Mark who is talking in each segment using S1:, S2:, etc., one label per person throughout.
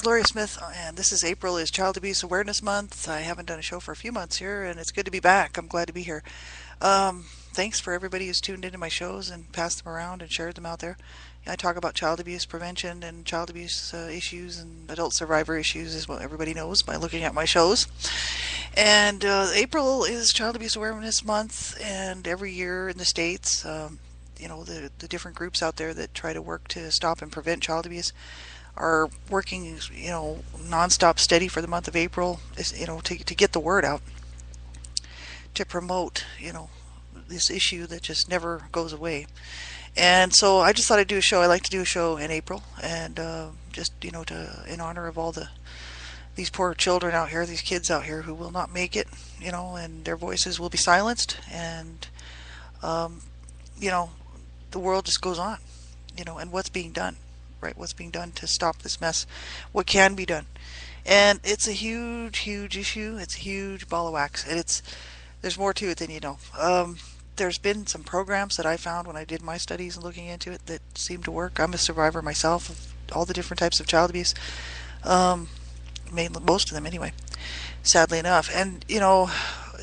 S1: is Laurie Smith, and this is April is Child Abuse Awareness Month. I haven't done a show for a few months here, and it's good to be back. I'm glad to be here. Thanks for everybody who's tuned into my shows and passed them around and shared them out there. I talk about child abuse prevention and child abuse issues and adult survivor issues, is what everybody knows by looking at my shows. And April is Child Abuse Awareness Month, and every year in the States, the different groups out there that try to work to stop and prevent child abuse are working, nonstop steady for the month of April, to get the word out, to promote, this issue that just never goes away. And so I just thought I'd do a show. I like to do a show in April, and in honor of all these poor children out here, these kids out here who will not make it, and their voices will be silenced, and the world just goes on, and what's being done, right? What's being done to stop this mess? What can be done? And it's a huge, huge issue. It's a huge ball of wax, and there's more to it than you know. There's been some programs that I found when I did my studies and looking into it that seem to work. I'm a survivor myself of all the different types of child abuse, most of them anyway, sadly enough. And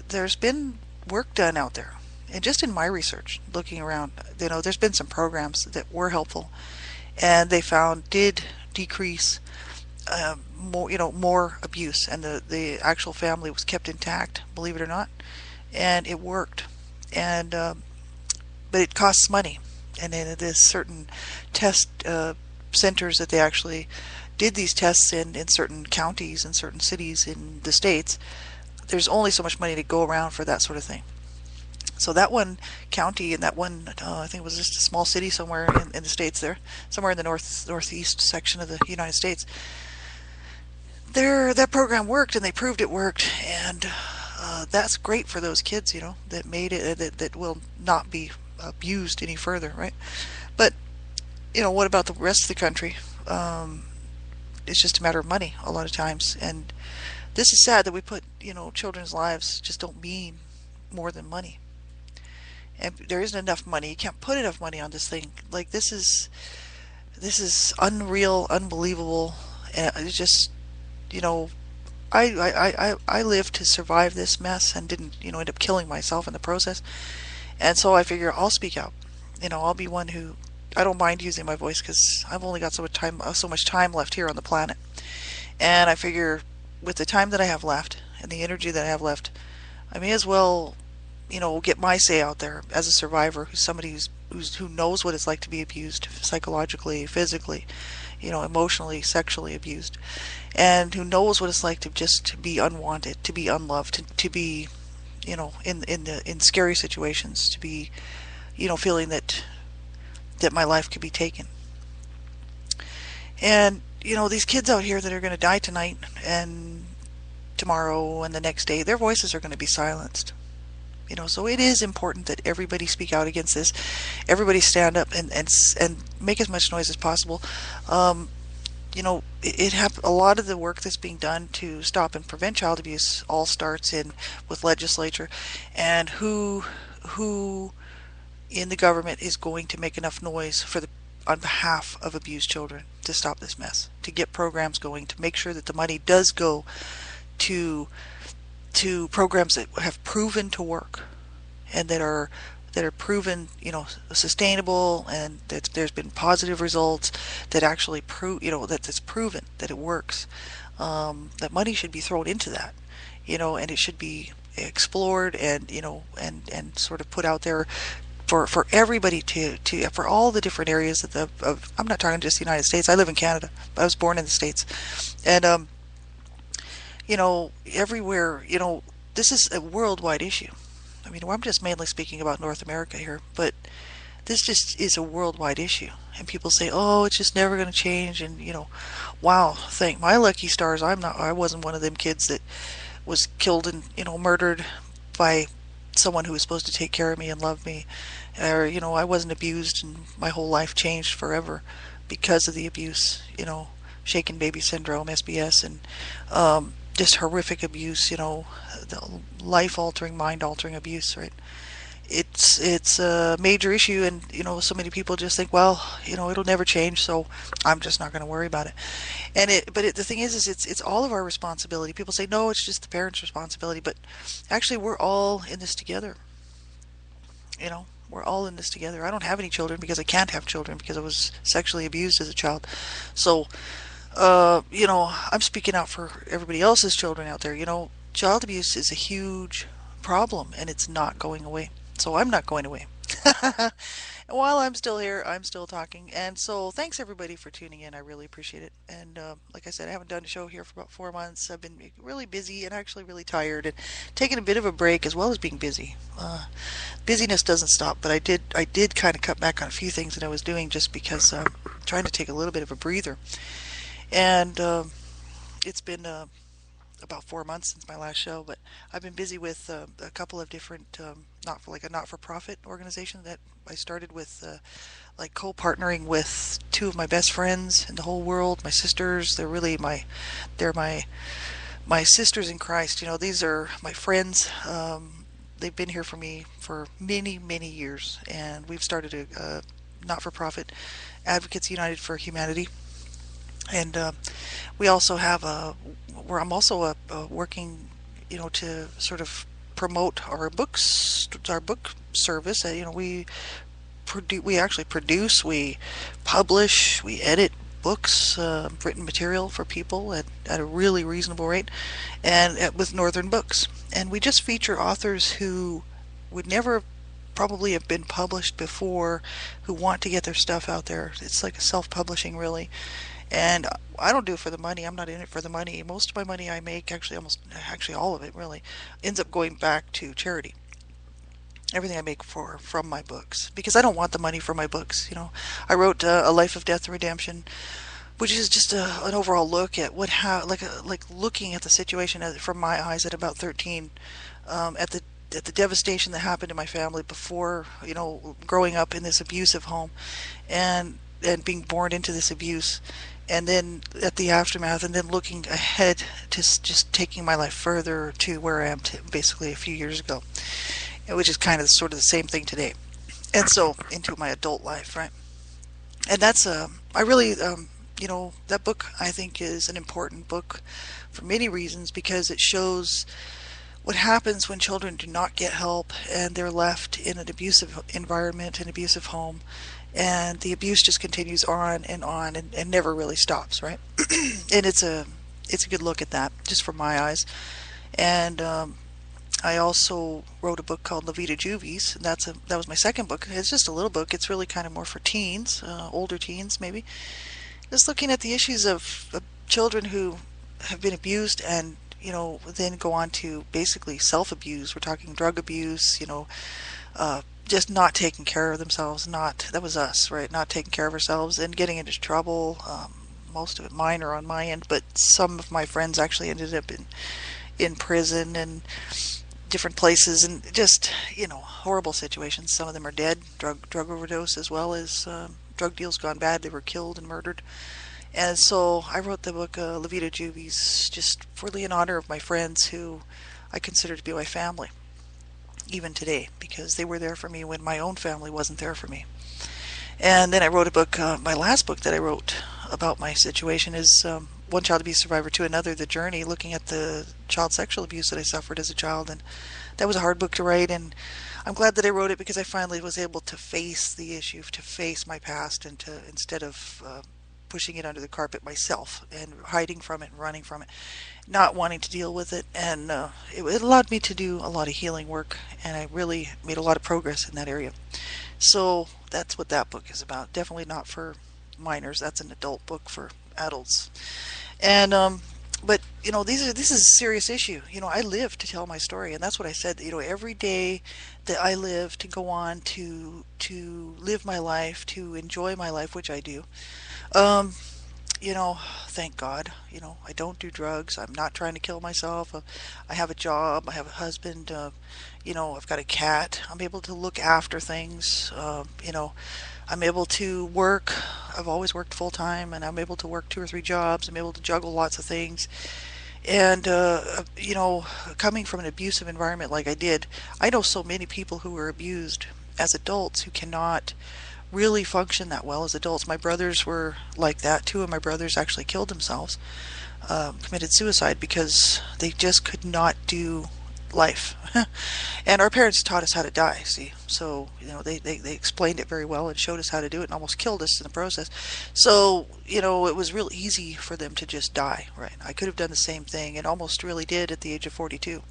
S1: there's been work done out there, and just in my research, looking around, there's been some programs that were helpful, and they found did decrease more abuse, and the actual family was kept intact, believe it or not, and it worked. And but it costs money, and then there's certain test centers that they actually did these tests in certain counties and certain cities in the States. There's only so much money to go around for that sort of thing. So that one county and that one, I think it was just a small city somewhere in the States there, somewhere in the northeast section of the United States, that program worked, and they proved it worked, and that's great for those kids, that made it, that will not be abused any further, right? But, what about the rest of the country? It's just a matter of money a lot of times, and this is sad that we put, children's lives just don't mean more than money. And there isn't enough money. You can't put enough money on this thing. Like, this is unreal, unbelievable, and it's just, I lived to survive this mess and didn't, end up killing myself in the process. And so I figure I'll speak out. I'll be one who, I don't mind using my voice because I've only got so much time left here on the planet. And I figure with the time that I have left and the energy that I have left, I may as well, get my say out there as a survivor, who's somebody who knows what it's like to be abused psychologically, physically, emotionally, sexually abused, and who knows what it's like to just be unwanted, to be unloved, to be, in scary situations, to be, feeling that my life could be taken. And, these kids out here that are going to die tonight and tomorrow and the next day, their voices are going to be silenced. So it is important that everybody speak out against this. Everybody stand up and make as much noise as possible. A lot of the work that's being done to stop and prevent child abuse all starts with legislature, and who in the government is going to make enough noise on behalf of abused children to stop this mess, to get programs going, to make sure that the money does go to programs that have proven to work, and that are proven, sustainable, and that there's been positive results that actually prove, that it's proven that it works. That money should be thrown into that, and it should be explored and and sort of put out there for everybody for all the different areas of I'm not talking just the United States. I live in Canada, but I was born in the States, and everywhere, this is a worldwide issue. I mean, I'm just mainly speaking about North America here, but this just is a worldwide issue. And people say, oh, it's just never going to change. And, wow, thank my lucky stars, I wasn't one of them kids that was killed and, murdered by someone who was supposed to take care of me and love me. Or, I wasn't abused, and my whole life changed forever because of the abuse, shaken baby syndrome, SBS, and just horrific abuse, the life-altering, mind-altering abuse, right? it's a major issue, and so many people just think, well, it'll never change, so I'm just not going to worry about it. The thing is it's all of our responsibility. People say no, it's just the parents' responsibility, but actually we're all in this together. We're all in this together. I don't have any children because I can't have children because I was sexually abused as a child. So, I'm speaking out for everybody else's children out there. Child abuse is a huge problem and it's not going away. So I'm not going away. While I'm still here, I'm still talking. And so thanks everybody for tuning in. I really appreciate it. And like I said, I haven't done a show here for about 4 months. I've been really busy and actually really tired and taking a bit of a break as well as being busy. Busyness doesn't stop, but I did kind of cut back on a few things that I was doing just because I'm trying to take a little bit of a breather. And it's been about 4 months since my last show, but I've been busy with a couple of different not-for-profit organization that I started with, like co-partnering with two of my best friends in the whole world, my sisters. They're my sisters in Christ. These are my friends. They've been here for me for many, many years, and we've started a not-for-profit, Advocates United for Humanity. And we also have where I'm also working, to sort of promote our books, our book service. We actually produce, we publish, we edit books, written material for people at a really reasonable rate, and with Northern Books. And we just feature authors who would never probably have been published before, who want to get their stuff out there. It's like a self-publishing, really. And I don't do it for the money. I'm not in it for the money. Most of my money I make, actually all of it really, ends up going back to charity. Everything I make from my books, because I don't want the money for my books. I wrote A Life of Death and Redemption, which is just an overall look at like looking at the situation from my eyes at about 13, at the devastation that happened to my family before, growing up in this abusive home, and being born into this abuse, and then at the aftermath, and then looking ahead to just taking my life further to where I am basically a few years ago, which is kind of sort of the same thing today, and so into my adult life, right? And that's I really that book I think is an important book for many reasons, because it shows what happens when children do not get help and they're left in an abusive environment, an abusive home, and the abuse just continues on and never really stops, right? And it's a good look at that, just from my eyes. And I also wrote a book called La Vida Juvies, and that was my second book. It's just a little book. It's really kind of more for teens, older teens maybe. Just looking at the issues of children who have been abused and then go on to basically self-abuse. We're talking drug abuse, just not taking care of themselves. That was us, right? Not taking care of ourselves and getting into trouble. Most of it minor on my end, but some of my friends actually ended up in prison and different places, and just horrible situations. Some of them are dead, drug overdose, as well as drug deals gone bad. They were killed and murdered. And so I wrote the book La Vida Juvies just really in honor of my friends who I consider to be my family, even today, because they were there for me when my own family wasn't there for me. And then I wrote a book, my last book that I wrote about my situation is One Child Abuse Survivor to Another, The Journey, looking at the child sexual abuse that I suffered as a child. And that was a hard book to write, and I'm glad that I wrote it, because I finally was able to face the issue, to face my past, and to, instead of pushing it under the carpet myself and hiding from it and running from it, not wanting to deal with it. And it allowed me to do a lot of healing work, and I really made a lot of progress in that area. So that's what that book is about. Definitely not for minors. That's an adult book for adults. And but this is a serious issue. I live to tell my story, and that's what I said. Every day that I live to go on to live my life, to enjoy my life, which I do. Thank God, I don't do drugs. I'm not trying to kill myself. I have a job. I have a husband. I've got a cat. I'm able to look after things. I'm able to work. I've always worked full time, and I'm able to work 2 or 3 jobs. I'm able to juggle lots of things. And, coming from an abusive environment like I did, I know so many people who were abused as adults who cannot really function that well as adults. My brothers were like that. Two of my brothers actually killed themselves, committed suicide because they just could not do life. And our parents taught us how to die, see. So, they explained it very well and showed us how to do it and almost killed us in the process. So, it was real easy for them to just die, right? I could have done the same thing and almost really did at the age of 42.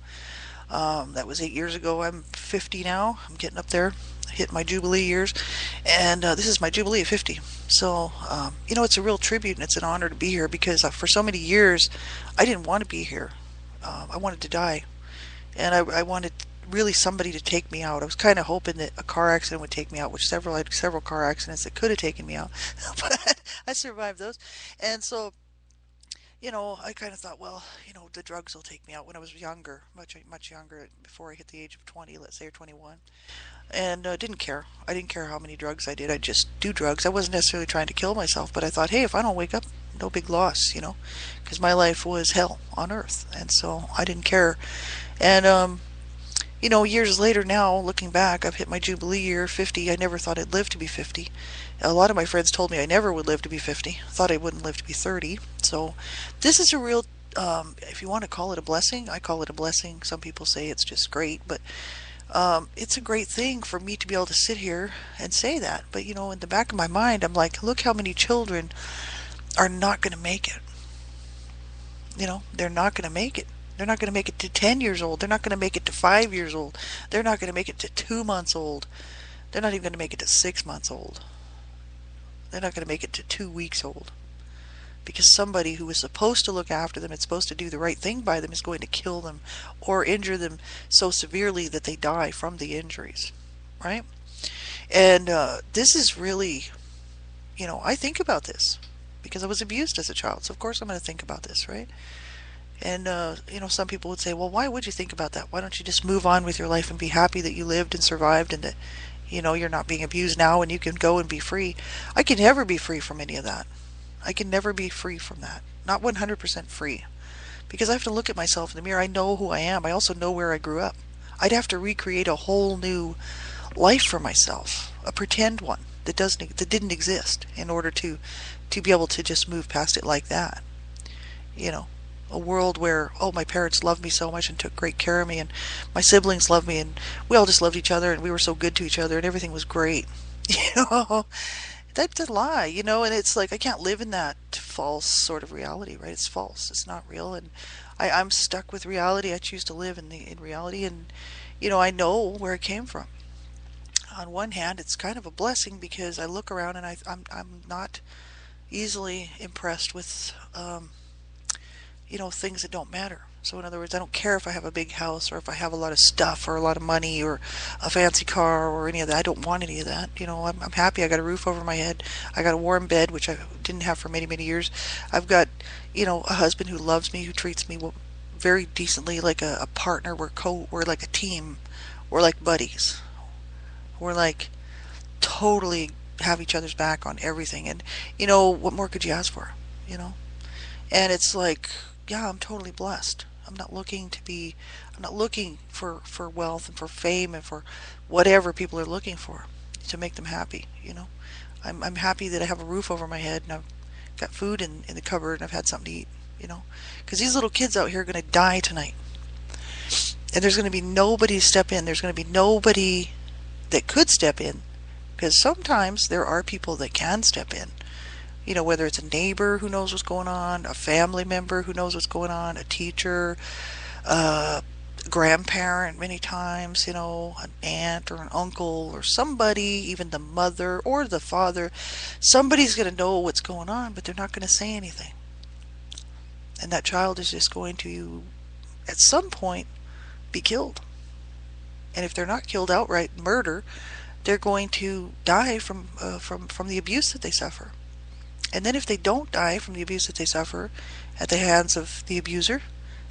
S1: That was 8 years ago. I'm 50 now. I'm getting up there, hit my Jubilee years, and this is my Jubilee of 50. So, it's a real tribute and it's an honor to be here because for so many years I didn't want to be here. I wanted to die. And I wanted really somebody to take me out. I was kind of hoping that a car accident would take me out, which I had several car accidents that could have taken me out, but I survived those. And so, I kind of thought, well, the drugs will take me out when I was younger, much younger, before I hit the age of 20, let's say, or 21. And didn't care. I didn't care how many drugs I did. I'd just do drugs. I wasn't necessarily trying to kill myself, but I thought, hey, if I don't wake up, no big loss, because my life was hell on earth. And so I didn't care. And, years later now, looking back, I've hit my Jubilee year, 50. I never thought I'd live to be 50. A lot of my friends told me I never would live to be 50. Thought I wouldn't live to be 30. So this is a real, if you want to call it a blessing, I call it a blessing. Some people say it's just great, but it's a great thing for me to be able to sit here and say that. But, in the back of my mind, I'm like, look how many children are not going to make it. They're not going to make it. They're not going to make it to 10 years old. They're not going to make it to 5 years old. They're not going to make it to 2 months old. They're not even going to make it to 6 months old. They're not going to make it to 2 weeks old. Because somebody who is supposed to look after them and supposed to do the right thing by them is going to kill them or injure them so severely that they die from the injuries. Right? And this is really, I think about this because I was abused as a child. So of course I'm going to think about this, right? And, some people would say, well, why would you think about that? Why don't you just move on with your life and be happy that you lived and survived and that, you're not being abused now and you can go and be free? I can never be free from any of that. I can never be free from that. Not 100% free. Because I have to look at myself in the mirror. I know who I am. I also know where I grew up. I'd have to recreate a whole new life for myself. A pretend one that didn't exist in order to be able to just move past it like that. A world where, my parents loved me so much and took great care of me, and my siblings loved me, and we all just loved each other, and we were so good to each other, and everything was great. That's a lie, and it's like I can't live in that false sort of reality, right? It's false. It's not real, and I'm stuck with reality. I choose to live in reality, and I know where it came from. On one hand, it's kind of a blessing because I look around and I'm not easily impressed with things that don't matter. So in other words, I don't care if I have a big house or if I have a lot of stuff or a lot of money or a fancy car or any of that. I don't want any of that. I'm happy. I got a roof over my head. I got a warm bed, which I didn't have for many, many years. I've got, a husband who loves me, who treats me very decently, like a partner. We're like a team. We're like buddies. We're like totally have each other's back on everything. And, what more could you ask for? And it's like, yeah, I'm totally blessed. I'm not looking for wealth and for fame and for whatever people are looking for to make them happy, I'm happy that I have a roof over my head and I've got food in the cupboard and I've had something to eat, because these little kids out here are going to die tonight. And there's going to be nobody to step in. There's going to be nobody that could step in, because sometimes there are people that can step in. Whether it's a neighbor who knows what's going on, a family member who knows what's going on, a teacher, a grandparent many times, an aunt or an uncle or somebody, even the mother or the father. Somebody's going to know what's going on, but they're not going to say anything. And that child is just going to, at some point, be killed. And if they're not killed outright murder, they're going to die from the abuse that they suffer. And then if they don't die from the abuse that they suffer at the hands of the abuser,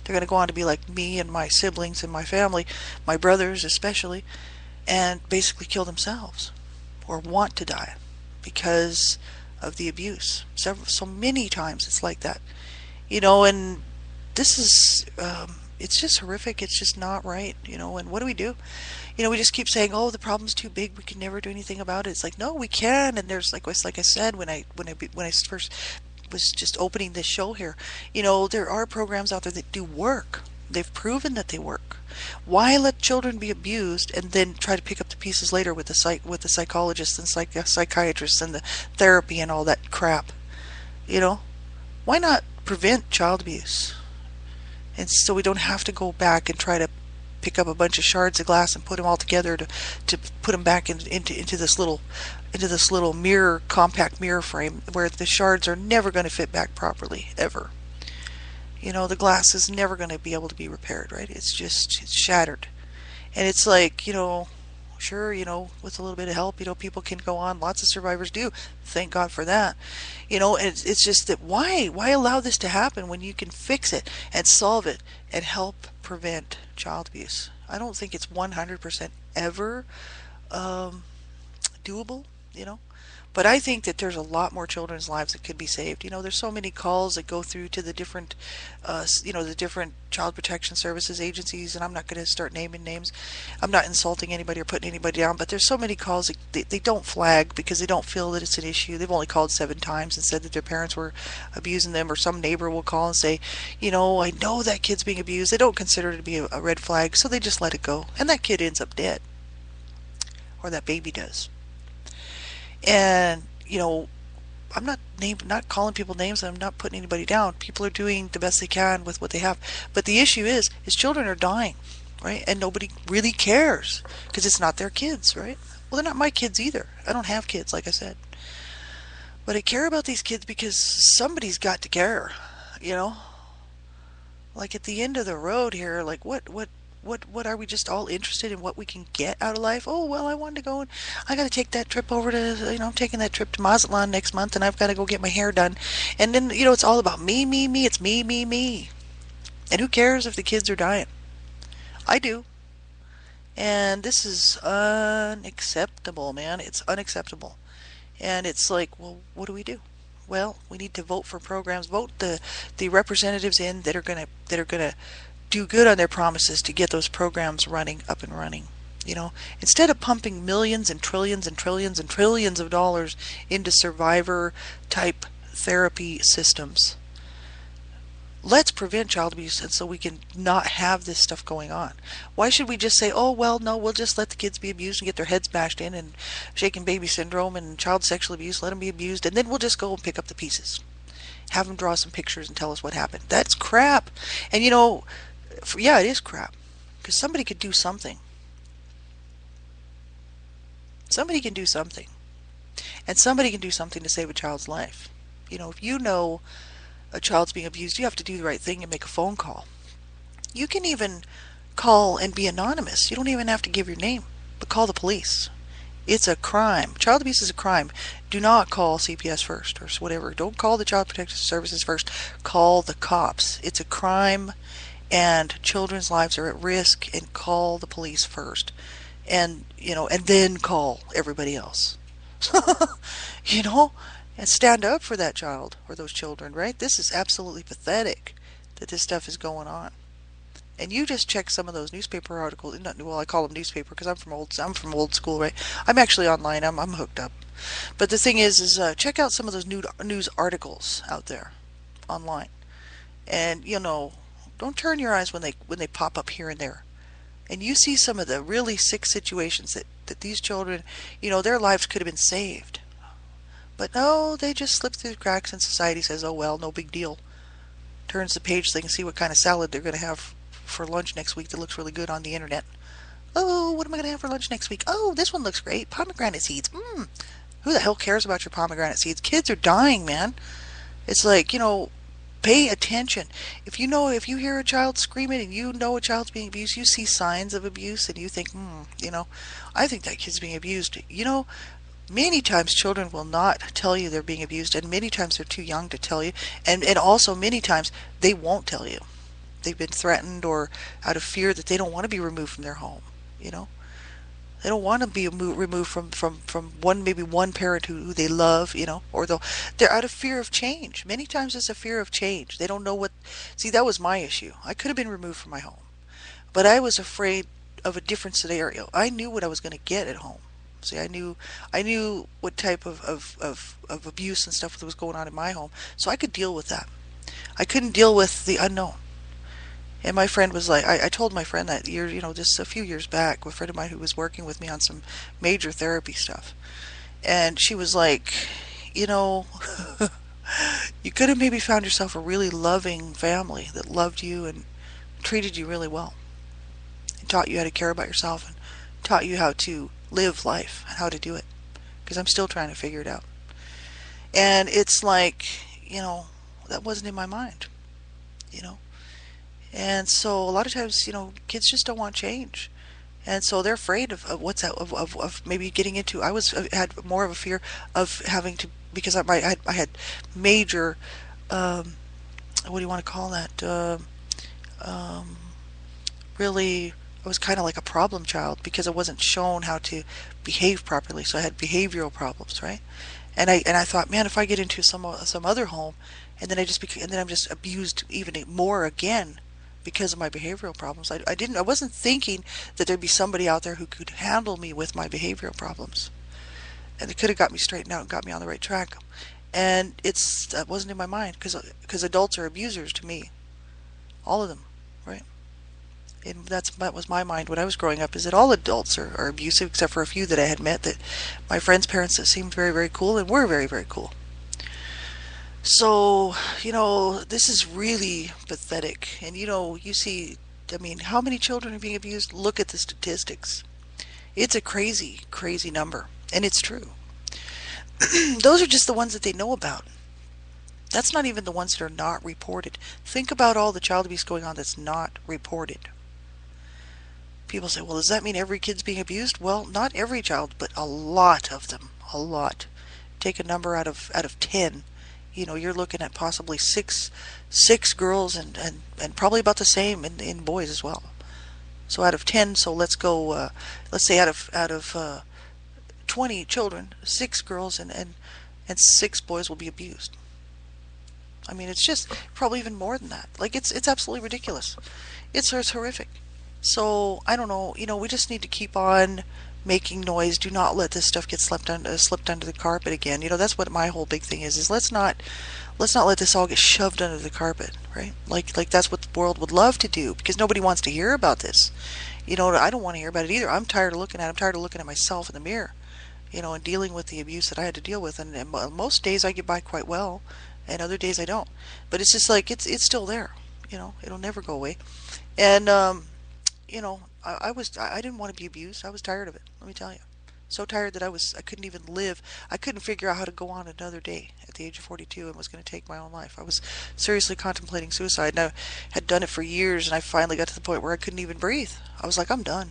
S1: they're going to go on to be like me and my siblings and my family, my brothers especially, and basically kill themselves or want to die because of the abuse. So many times it's like that. And this is, it's just horrific. It's just not right, and what do we do? We just keep saying, "Oh, the problem's too big. We can never do anything about it." It's like, no, we can. And there's like I said when I first was just opening this show here, there are programs out there that do work. They've proven that they work. Why let children be abused and then try to pick up the pieces later with the psychologists and psychiatrists and the therapy and all that crap? You know, why not prevent child abuse? And so we don't have to go back and try to pick up a bunch of shards of glass and put them all together to put them back into this little mirror, compact mirror frame where the shards are never going to fit back properly ever. The glass is never going to be able to be repaired, right? It's shattered. And it's like, sure, with a little bit of help, people can go on. Lots of survivors do. Thank God for that. And it's just that why allow this to happen when you can fix it and solve it and help prevent child abuse? I don't think it's 100% ever doable, but I think that there's a lot more children's lives that could be saved. There's so many calls that go through to the different, the different child protection services agencies, and I'm not going to start naming names. I'm not insulting anybody or putting anybody down, but there's so many calls that they don't flag because they don't feel that it's an issue. They've only called 7 times and said that their parents were abusing them, or some neighbor will call and say, I know that kid's being abused. They don't consider it to be a red flag, so they just let it go, and that kid ends up dead, or that baby does. And I'm not calling people names. I'm not putting anybody down. People are doing the best they can with what they have. But the issue is children are dying, right? And nobody really cares because it's not their kids, right? Well, they're not my kids either. I don't have kids, like I said. But I care about these kids because somebody's got to care, Like at the end of the road here, like what are we just all interested in what we can get out of life? Oh, well, I wanted to go and I got to take that trip over to, I'm taking that trip to Mazatlan next month and I've got to go get my hair done. And then, it's all about me, me, me. It's me, me, me. And who cares if the kids are dying? I do. And this is unacceptable, man. It's unacceptable. And it's like, well, what do we do? Well, we need to vote for programs, vote the representatives in that are gonna do good on their promises to get those programs up and running. Instead of pumping millions and trillions and trillions and trillions of dollars into survivor type therapy systems, let's prevent child abuse, and so we can not have this stuff going on. Why should we just say, oh, well, no, we'll just let the kids be abused and get their heads bashed in, and shaken baby syndrome and child sexual abuse, let them be abused, and then we'll just go and pick up the pieces. Have them draw some pictures and tell us what happened. That's crap. And yeah, it is crap. Because somebody could do something. Somebody can do something. And somebody can do something to save a child's life. If a child's being abused, you have to do the right thing and make a phone call. You can even call and be anonymous. You don't even have to give your name, but call the police. It's a crime. Child abuse is a crime. Do not call CPS first or whatever. Don't call the Child Protective Services first. Call the cops. It's a crime, and children's lives are at risk, and call the police first. And, and then call everybody else. And stand up for that child or those children, right? This is absolutely pathetic that this stuff is going on. And you just check some of those newspaper articles. Well, I call them newspaper because I'm from old school, right? I'm actually online. I'm hooked up. But the thing is check out some of those news articles out there online. And don't turn your eyes when they pop up here and there. And you see some of the really sick situations that these children, their lives could have been saved. But no, they just slip through the cracks, and society says, oh well, no big deal. Turns the page so they can see what kind of salad they're going to have for lunch next week that looks really good on the internet. Oh, what am I going to have for lunch next week? Oh, this one looks great. Pomegranate seeds. Who the hell cares about your pomegranate seeds? Kids are dying, man. It's like, pay attention. If you hear a child screaming and a child's being abused, you see signs of abuse and you think, I think that kid's being abused. Many times children will not tell you they're being abused, and many times they're too young to tell you, and also many times they won't tell you. They've been threatened or out of fear that they don't want to be removed from their home, They don't want to be removed from one, maybe one parent who they love, or they're out of fear of change. Many times it's a fear of change. They don't know what. See, that was my issue. I could have been removed from my home, but I was afraid of a different scenario. I knew what I was going to get at home. See, I knew what type of abuse and stuff that was going on in my home, so I could deal with that. I couldn't deal with the unknown. And my friend was like, I told my friend that year, just a few years back, a friend of mine who was working with me on some major therapy stuff. And she was like, you know, you could have maybe found yourself a really loving family that loved you and treated you really well and taught you how to care about yourself and taught you how to live life and how to do it. Because I'm still trying to figure it out. And it's like, that wasn't in my mind, you know. And so a lot of times, kids just don't want change. And so they're afraid of what's out of maybe getting into. Had more of a fear of having to, because I had major, what do you want to call that? Um, Really, I was kind of like a problem child because I wasn't shown how to behave properly. So I had behavioral problems, right? And I thought, man, if I get into some other home, and then I'm just abused even more again because of my behavioral problems. I wasn't thinking that there'd be somebody out there who could handle me with my behavioral problems, and it could have got me straightened out and got me on the right track. And that wasn't in my mind because adults are abusers to me, all of them, right? And that was my mind when I was growing up, is that all adults are abusive except for a few that I had met, that my friends' parents that seemed very, very cool and were very, very cool. So, this is really pathetic. And, you see, I mean, how many children are being abused? Look at the statistics. It's a crazy, crazy number. And it's true. Those are just the ones that they know about. That's not even the ones that are not reported. Think about all the child abuse going on that's not reported. People say, well, does that mean every kid's being abused? Well, not every child, but a lot of them. A lot. Take a number out of 10. You're looking at possibly six girls and probably about the same in boys as well. So out of 10, so let's say out of 20 children, 6 girls and 6 boys will be abused. I mean, it's just probably even more than that. Like, it's absolutely ridiculous. It's horrific. So I don't know. We just need to keep on making noise. Do not let this stuff get slipped under the carpet again. That's what my whole big thing is. Is let's not let this all get shoved under the carpet, right? Like that's what the world would love to do, because nobody wants to hear about this. I don't want to hear about it either. I'm tired of looking at myself in the mirror, and dealing with the abuse that I had to deal with. And most days I get by quite well, and other days I don't. But it's just like it's still there. It'll never go away. And I didn't want to be abused. I was tired of it. Let me tell you. So tired that I couldn't even live. I couldn't figure out how to go on another day at the age of 42 and was going to take my own life. I was seriously contemplating suicide, and I had done it for years, and I finally got to the point where I couldn't even breathe. I was like, I'm done.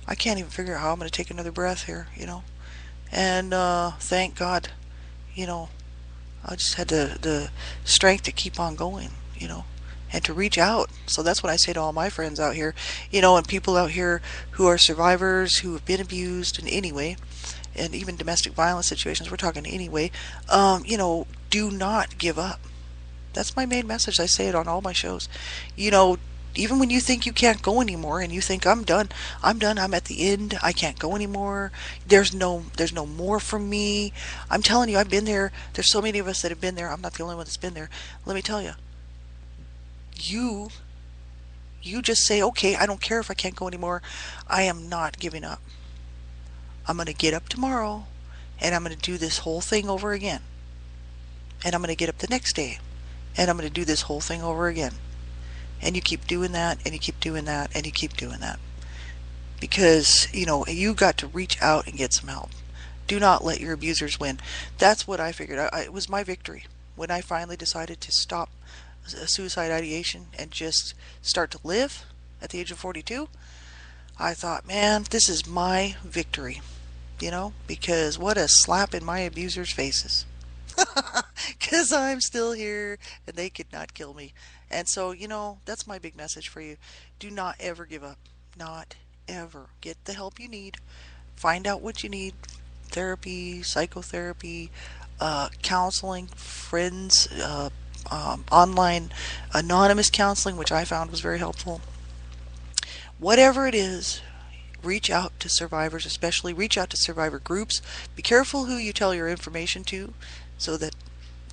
S1: I can't even figure out how I'm going to take another breath here. And thank God, you know, I just had the strength to keep on going, and to reach out. So that's what I say to all my friends out here, and people out here who are survivors, who have been abused in any way, and even domestic violence situations, we're talking anyway, do not give up. That's my main message. I say it on all my shows. Even when you think you can't go anymore and you think I'm done, I'm at the end, I can't go anymore, there's no more for me. I'm telling you, I've been there. There's so many of us that have been there. I'm not the only one that's been there. Let me tell you, you just say, okay, I don't care if I can't go anymore. I am not giving up. I'm going to get up tomorrow and I'm going to do this whole thing over again. And I'm going to get up the next day and I'm going to do this whole thing over again. And you keep doing that, and you keep doing that, and you keep doing that. Because, you got to reach out and get some help. Do not let your abusers win. That's what I figured. It was my victory. When I finally decided to stop suicide ideation and just start to live at the age of 42, I thought, man, this is my victory. Because what a slap in my abusers' faces. Because I'm still here and they could not kill me. And so, that's my big message for you. Do not ever give up. Not ever. Get the help you need. Find out what you need: therapy, psychotherapy, counseling, friends, online anonymous counseling, which I found was very helpful. Whatever it is, reach out to survivors, especially reach out to survivor groups. Be careful who you tell your information to so that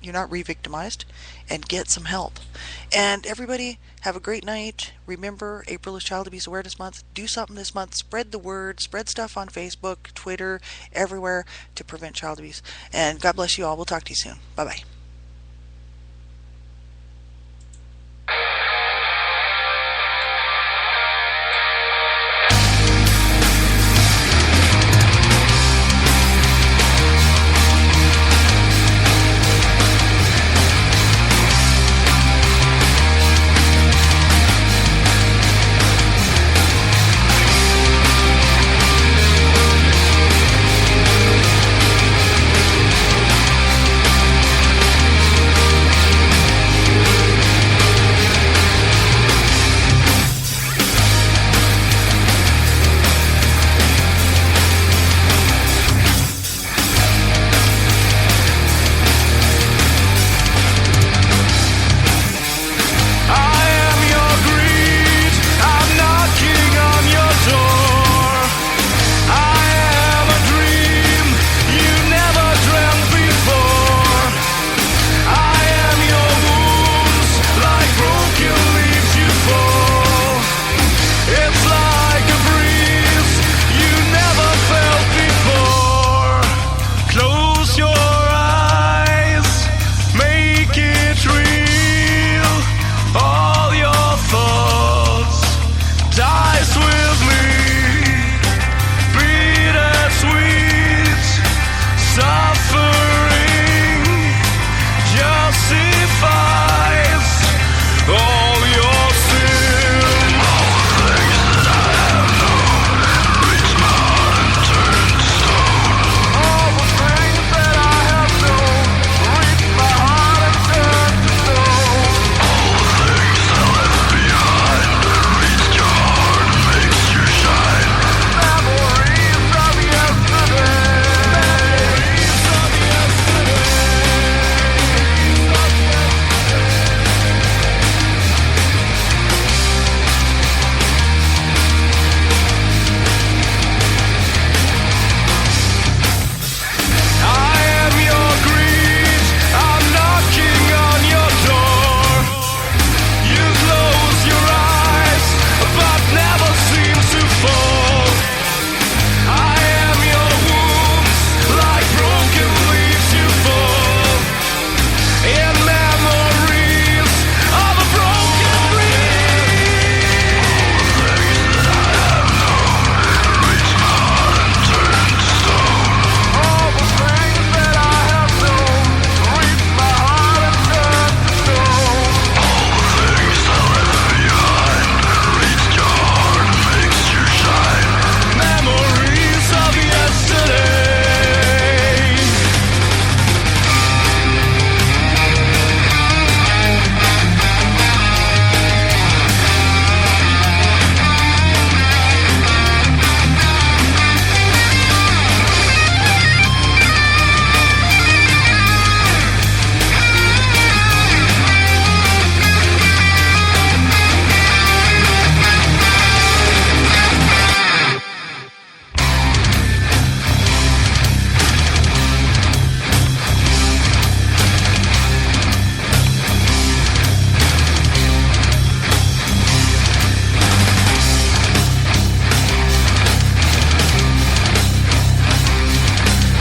S1: you're not re-victimized, and get some help. And everybody, have a great night. Remember, April is Child Abuse Awareness Month. Do something this month. Spread the word. Spread stuff on Facebook, Twitter, everywhere to prevent child abuse. And God bless you all. We'll talk to you soon. Bye-bye.